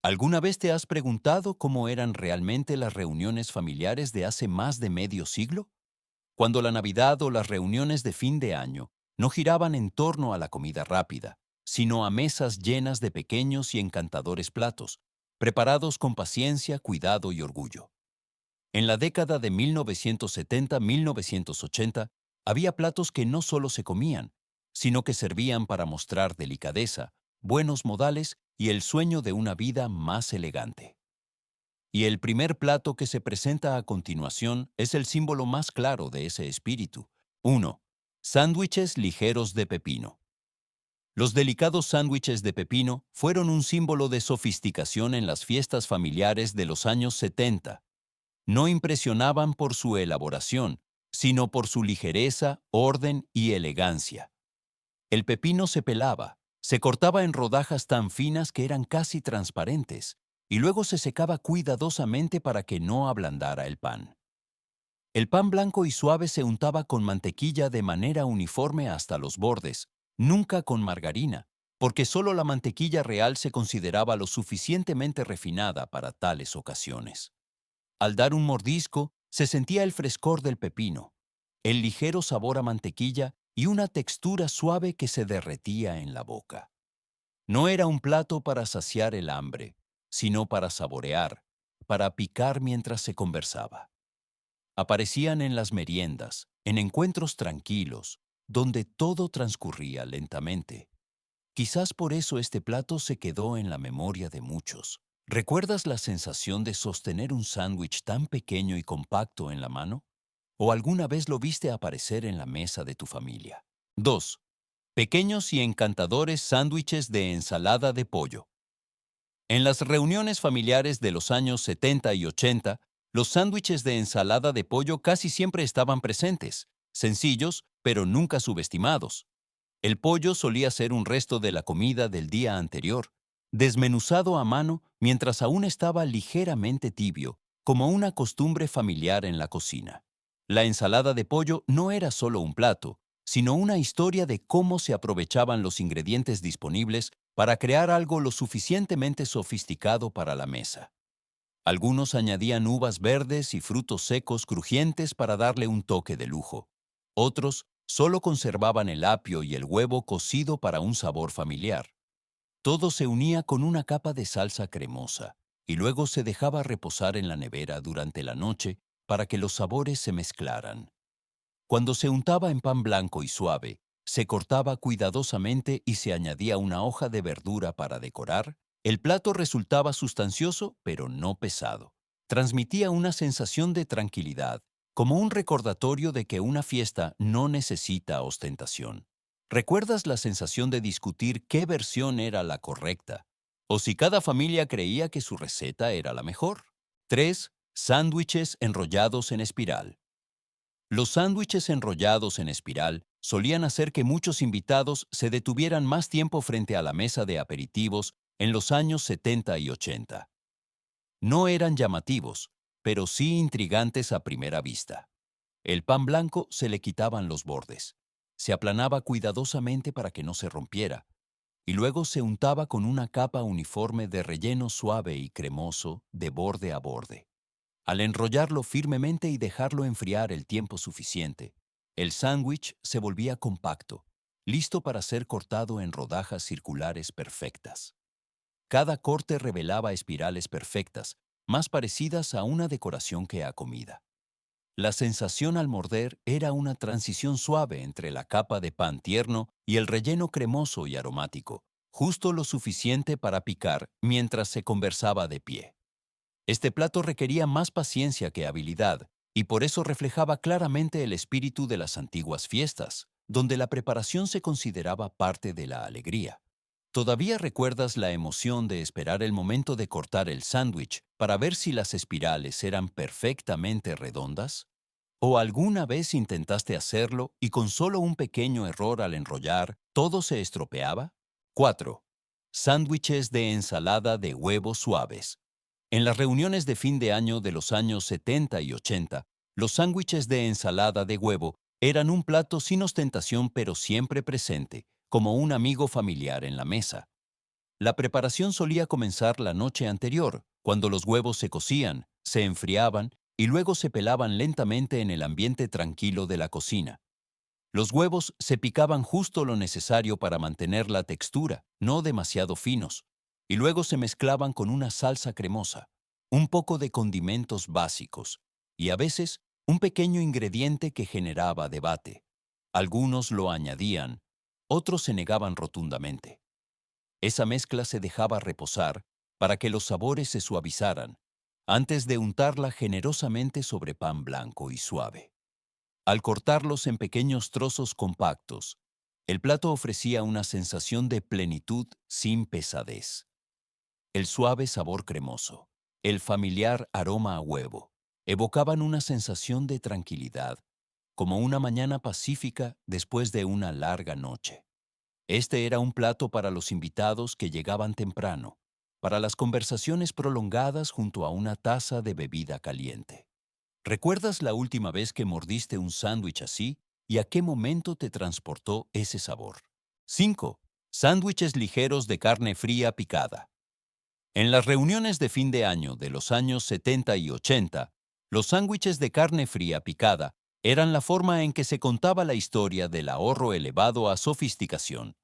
¿Alguna vez te has preguntado cómo eran realmente las reuniones familiares de hace más de medio siglo? Cuando la Navidad o las reuniones de fin de año no giraban en torno a la comida rápida, sino a mesas llenas de pequeños y encantadores platos, preparados con paciencia, cuidado y orgullo. En la década de 1970-1980, había platos que no solo se comían, sino que servían para mostrar delicadeza, buenos modales y el sueño de una vida más elegante. Y el primer plato que se presenta a continuación es el símbolo más claro de ese espíritu. 1. Sándwiches ligeros de pepino. Los delicados sándwiches de pepino fueron un símbolo de sofisticación en las fiestas familiares de los años 70. No impresionaban por su elaboración, sino por su ligereza, orden y elegancia. El pepino se pelaba, se cortaba en rodajas tan finas que eran casi transparentes, y luego se secaba cuidadosamente para que no ablandara el pan. El pan blanco y suave se untaba con mantequilla de manera uniforme hasta los bordes, nunca con margarina, porque solo la mantequilla real se consideraba lo suficientemente refinada para tales ocasiones. Al dar un mordisco, se sentía el frescor del pepino, el ligero sabor a mantequilla y una textura suave que se derretía en la boca. No era un plato para saciar el hambre, sino para saborear, para picar mientras se conversaba. Aparecían en las meriendas, en encuentros tranquilos, donde todo transcurría lentamente. Quizás por eso este plato se quedó en la memoria de muchos. ¿Recuerdas la sensación de sostener un sándwich tan pequeño y compacto en la mano? ¿O alguna vez lo viste aparecer en la mesa de tu familia? 2. Pequeños y encantadores sándwiches de ensalada de pollo. En las reuniones familiares de los años 70 y 80, los sándwiches de ensalada de pollo casi siempre estaban presentes, sencillos, pero nunca subestimados. El pollo solía ser un resto de la comida del día anterior, desmenuzado a mano mientras aún estaba ligeramente tibio, como una costumbre familiar en la cocina. La ensalada de pollo no era solo un plato, sino una historia de cómo se aprovechaban los ingredientes disponibles para crear algo lo suficientemente sofisticado para la mesa. Algunos añadían uvas verdes y frutos secos crujientes para darle un toque de lujo. Otros solo conservaban el apio y el huevo cocido para un sabor familiar. Todo se unía con una capa de salsa cremosa y luego se dejaba reposar en la nevera durante la noche para que los sabores se mezclaran. Cuando se untaba en pan blanco y suave, se cortaba cuidadosamente y se añadía una hoja de verdura para decorar, el plato resultaba sustancioso pero no pesado. Transmitía una sensación de tranquilidad, como un recordatorio de que una fiesta no necesita ostentación. ¿Recuerdas la sensación de discutir qué versión era la correcta? ¿O si cada familia creía que su receta era la mejor? 3. Sándwiches enrollados en espiral. Los sándwiches enrollados en espiral solían hacer que muchos invitados se detuvieran más tiempo frente a la mesa de aperitivos en los años 70 y 80. No eran llamativos, pero sí intrigantes a primera vista. El pan blanco se le quitaban los bordes. Se aplanaba cuidadosamente para que no se rompiera, y luego se untaba con una capa uniforme de relleno suave y cremoso de borde a borde. Al enrollarlo firmemente y dejarlo enfriar el tiempo suficiente, el sándwich se volvía compacto, listo para ser cortado en rodajas circulares perfectas. Cada corte revelaba espirales perfectas, más parecidas a una decoración que a comida. La sensación al morder era una transición suave entre la capa de pan tierno y el relleno cremoso y aromático, justo lo suficiente para picar mientras se conversaba de pie. Este plato requería más paciencia que habilidad, y por eso reflejaba claramente el espíritu de las antiguas fiestas, donde la preparación se consideraba parte de la alegría. ¿Todavía recuerdas la emoción de esperar el momento de cortar el sándwich para ver si las espirales eran perfectamente redondas? ¿O alguna vez intentaste hacerlo y con solo un pequeño error al enrollar, todo se estropeaba? 4. Sándwiches de ensalada de huevos suaves. En las reuniones de fin de año de los años 70 y 80, los sándwiches de ensalada de huevo eran un plato sin ostentación pero siempre presente, como un amigo familiar en la mesa. La preparación solía comenzar la noche anterior, cuando los huevos se cocían, se enfriaban y luego se pelaban lentamente en el ambiente tranquilo de la cocina. Los huevos se picaban justo lo necesario para mantener la textura, no demasiado finos, y luego se mezclaban con una salsa cremosa, un poco de condimentos básicos, y a veces un pequeño ingrediente que generaba debate. Algunos lo añadían, otros se negaban rotundamente. Esa mezcla se dejaba reposar para que los sabores se suavizaran, antes de untarla generosamente sobre pan blanco y suave. Al cortarlos en pequeños trozos compactos, el plato ofrecía una sensación de plenitud sin pesadez. El suave sabor cremoso, el familiar aroma a huevo, evocaban una sensación de tranquilidad, como una mañana pacífica después de una larga noche. Este era un plato para los invitados que llegaban temprano, para las conversaciones prolongadas junto a una taza de bebida caliente. ¿Recuerdas la última vez que mordiste un sándwich así y a qué momento te transportó ese sabor? 5. Sándwiches ligeros de carne fría picada. En las reuniones de fin de año de los años 70 y 80, los sándwiches de carne fría picada eran la forma en que se contaba la historia del ahorro elevado a sofisticación.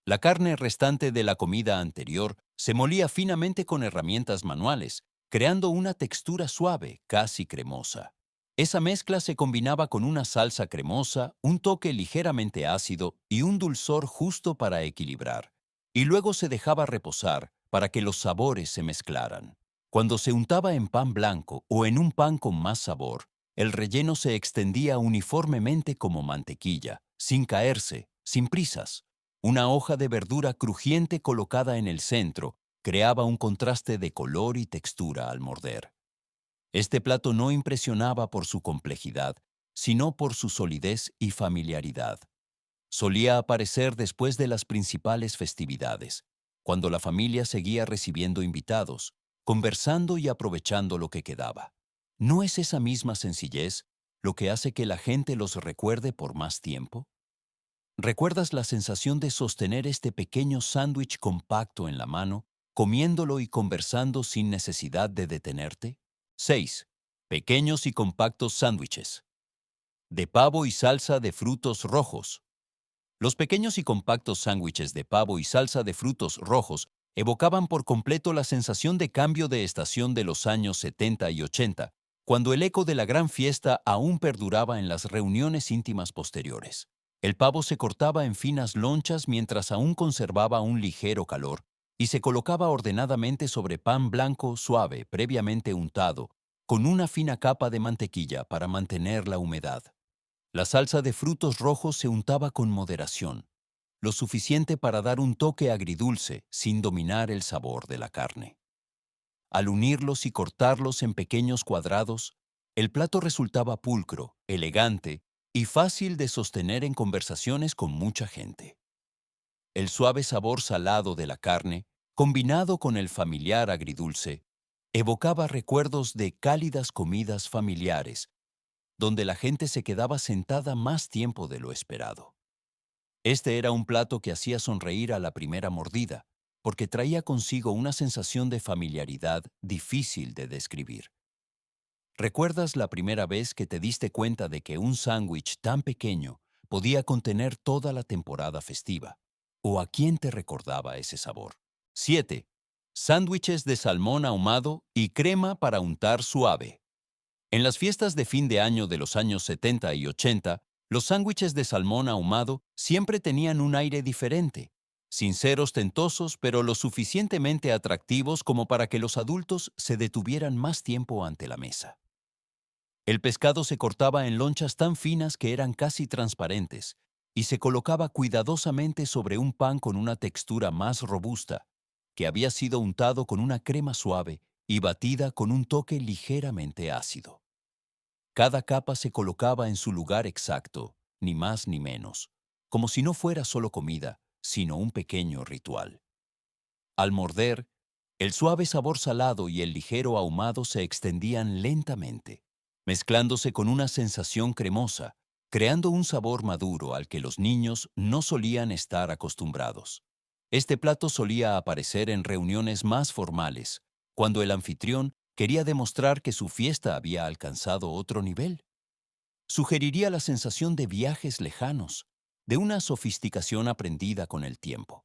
La carne restante de la comida anterior se molía finamente con herramientas manuales, creando una textura suave, casi cremosa. Esa mezcla se combinaba con una salsa cremosa, un toque ligeramente ácido y un dulzor justo para equilibrar, y luego se dejaba reposar para que los sabores se mezclaran. Cuando se untaba en pan blanco o en un pan con más sabor, el relleno se extendía uniformemente como mantequilla, sin caerse, sin prisas. Una hoja de verdura crujiente colocada en el centro creaba un contraste de color y textura al morder. Este plato no impresionaba por su complejidad, sino por su solidez y familiaridad. Solía aparecer después de las principales festividades, cuando la familia seguía recibiendo invitados, conversando y aprovechando lo que quedaba. ¿No es esa misma sencillez lo que hace que la gente los recuerde por más tiempo? ¿Recuerdas la sensación de sostener este pequeño sándwich compacto en la mano, comiéndolo y conversando sin necesidad de detenerte? 6. Pequeños y compactos sándwiches. De pavo y salsa de frutos rojos. Los pequeños y compactos sándwiches de pavo y salsa de frutos rojos evocaban por completo la sensación de cambio de estación de los años 70 y 80, cuando el eco de la gran fiesta aún perduraba en las reuniones íntimas posteriores. El pavo se cortaba en finas lonchas mientras aún conservaba un ligero calor y se colocaba ordenadamente sobre pan blanco suave previamente untado, con una fina capa de mantequilla para mantener la humedad. La salsa de frutos rojos se untaba con moderación, lo suficiente para dar un toque agridulce sin dominar el sabor de la carne. Al unirlos y cortarlos en pequeños cuadrados, el plato resultaba pulcro, elegante y fácil de sostener en conversaciones con mucha gente. El suave sabor salado de la carne, combinado con el familiar agridulce, evocaba recuerdos de cálidas comidas familiares, donde la gente se quedaba sentada más tiempo de lo esperado. Este era un plato que hacía sonreír a la primera mordida, porque traía consigo una sensación de familiaridad difícil de describir. ¿Recuerdas la primera vez que te diste cuenta de que un sándwich tan pequeño podía contener toda la temporada festiva? ¿O a quién te recordaba ese sabor? 7. Sándwiches de salmón ahumado y crema para untar suave. En las fiestas de fin de año de los años 70 y 80, los sándwiches de salmón ahumado siempre tenían un aire diferente, sin ser ostentosos, pero lo suficientemente atractivos como para que los adultos se detuvieran más tiempo ante la mesa. El pescado se cortaba en lonchas tan finas que eran casi transparentes y se colocaba cuidadosamente sobre un pan con una textura más robusta, que había sido untado con una crema suave y batida con un toque ligeramente ácido. Cada capa se colocaba en su lugar exacto, ni más ni menos, como si no fuera solo comida, sino un pequeño ritual. Al morder, el suave sabor salado y el ligero ahumado se extendían lentamente, mezclándose con una sensación cremosa, creando un sabor maduro al que los niños no solían estar acostumbrados. Este plato solía aparecer en reuniones más formales, cuando el anfitrión quería demostrar que su fiesta había alcanzado otro nivel. Sugeriría la sensación de viajes lejanos, de una sofisticación aprendida con el tiempo.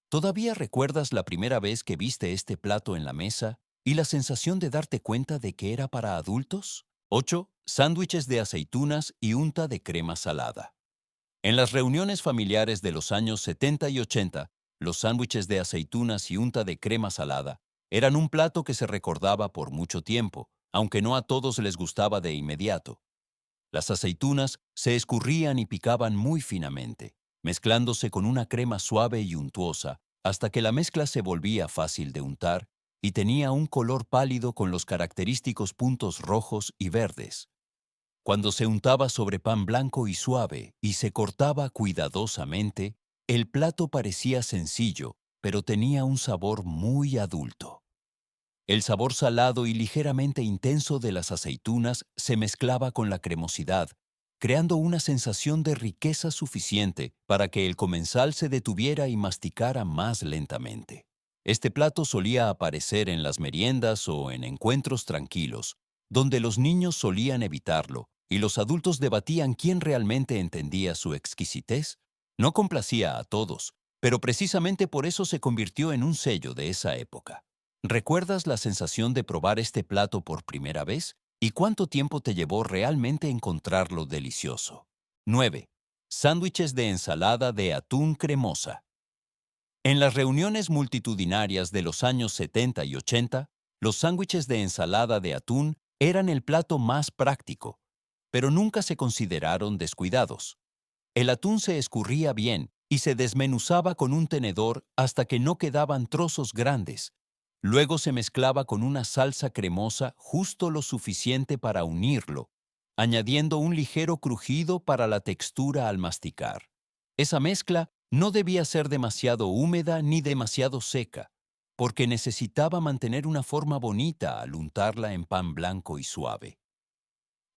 ¿Todavía recuerdas la primera vez que viste este plato en la mesa y la sensación de darte cuenta de que era para adultos? 8. Sándwiches de aceitunas y unta de crema salada. En las reuniones familiares de los años 70 y 80, los sándwiches de aceitunas y unta de crema salada eran un plato que se recordaba por mucho tiempo, aunque no a todos les gustaba de inmediato. Las aceitunas se escurrían y picaban muy finamente, mezclándose con una crema suave y untuosa, hasta que la mezcla se volvía fácil de untar y tenía un color pálido con los característicos puntos rojos y verdes. Cuando se untaba sobre pan blanco y suave y se cortaba cuidadosamente, el plato parecía sencillo, pero tenía un sabor muy adulto. El sabor salado y ligeramente intenso de las aceitunas se mezclaba con la cremosidad, creando una sensación de riqueza suficiente para que el comensal se detuviera y masticara más lentamente. Este plato solía aparecer en las meriendas o en encuentros tranquilos, donde los niños solían evitarlo y los adultos debatían quién realmente entendía su exquisitez. No complacía a todos, pero precisamente por eso se convirtió en un sello de esa época. ¿Recuerdas la sensación de probar este plato por primera vez? ¿Y cuánto tiempo te llevó realmente encontrarlo delicioso? 9. Sándwiches de ensalada de atún cremosa. En las reuniones multitudinarias de los años 70 y 80, los sándwiches de ensalada de atún eran el plato más práctico, pero nunca se consideraron descuidados. El atún se escurría bien y se desmenuzaba con un tenedor hasta que no quedaban trozos grandes. Luego se mezclaba con una salsa cremosa justo lo suficiente para unirlo, añadiendo un ligero crujido para la textura al masticar. Esa mezcla no debía ser demasiado húmeda ni demasiado seca, porque necesitaba mantener una forma bonita al untarla en pan blanco y suave.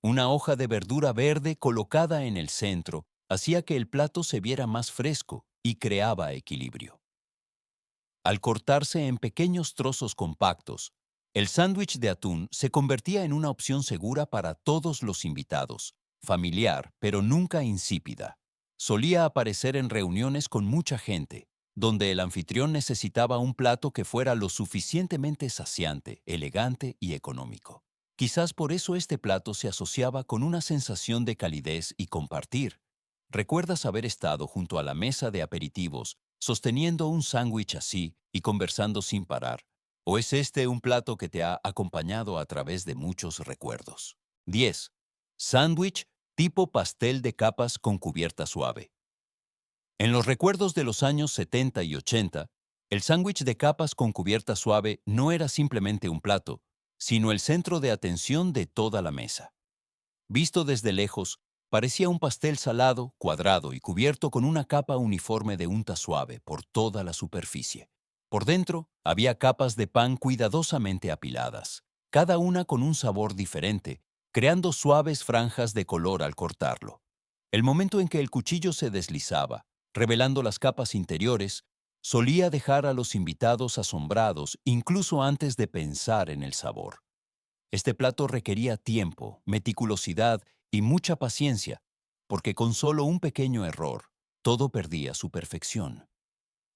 Una hoja de verdura verde colocada en el centro hacía que el plato se viera más fresco y creaba equilibrio. Al cortarse en pequeños trozos compactos, el sándwich de atún se convertía en una opción segura para todos los invitados, familiar, pero nunca insípida. Solía aparecer en reuniones con mucha gente, donde el anfitrión necesitaba un plato que fuera lo suficientemente saciante, elegante y económico. Quizás por eso este plato se asociaba con una sensación de calidez y compartir. ¿Recuerdas haber estado junto a la mesa de aperitivos, sosteniendo un sándwich así y conversando sin parar? ¿O es este un plato que te ha acompañado a través de muchos recuerdos? 10. Sándwich tipo pastel de capas con cubierta suave. En los recuerdos de los años 70 y 80, el sándwich de capas con cubierta suave no era simplemente un plato, sino el centro de atención de toda la mesa. Visto desde lejos, parecía un pastel salado, cuadrado y cubierto con una capa uniforme de unta suave por toda la superficie. Por dentro, había capas de pan cuidadosamente apiladas, cada una con un sabor diferente, creando suaves franjas de color al cortarlo. El momento en que el cuchillo se deslizaba, revelando las capas interiores, solía dejar a los invitados asombrados incluso antes de pensar en el sabor. Este plato requería tiempo, meticulosidad y mucha paciencia, porque con solo un pequeño error, todo perdía su perfección.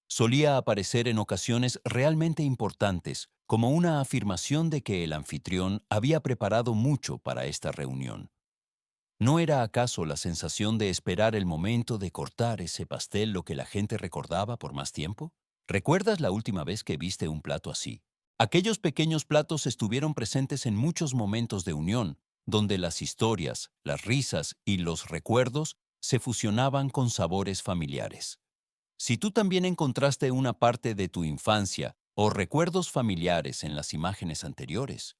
Solía aparecer en ocasiones realmente importantes, como una afirmación de que el anfitrión había preparado mucho para esta reunión. ¿No era acaso la sensación de esperar el momento de cortar ese pastel lo que la gente recordaba por más tiempo? ¿Recuerdas la última vez que viste un plato así? Aquellos pequeños platos estuvieron presentes en muchos momentos de unión, donde las historias, las risas y los recuerdos se fusionaban con sabores familiares. Si tú también encontraste una parte de tu infancia o recuerdos familiares en las imágenes anteriores,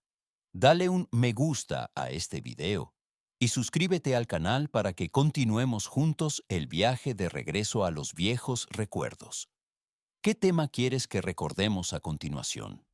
dale un me gusta a este video y suscríbete al canal para que continuemos juntos el viaje de regreso a los viejos recuerdos. ¿Qué tema quieres que recordemos a continuación?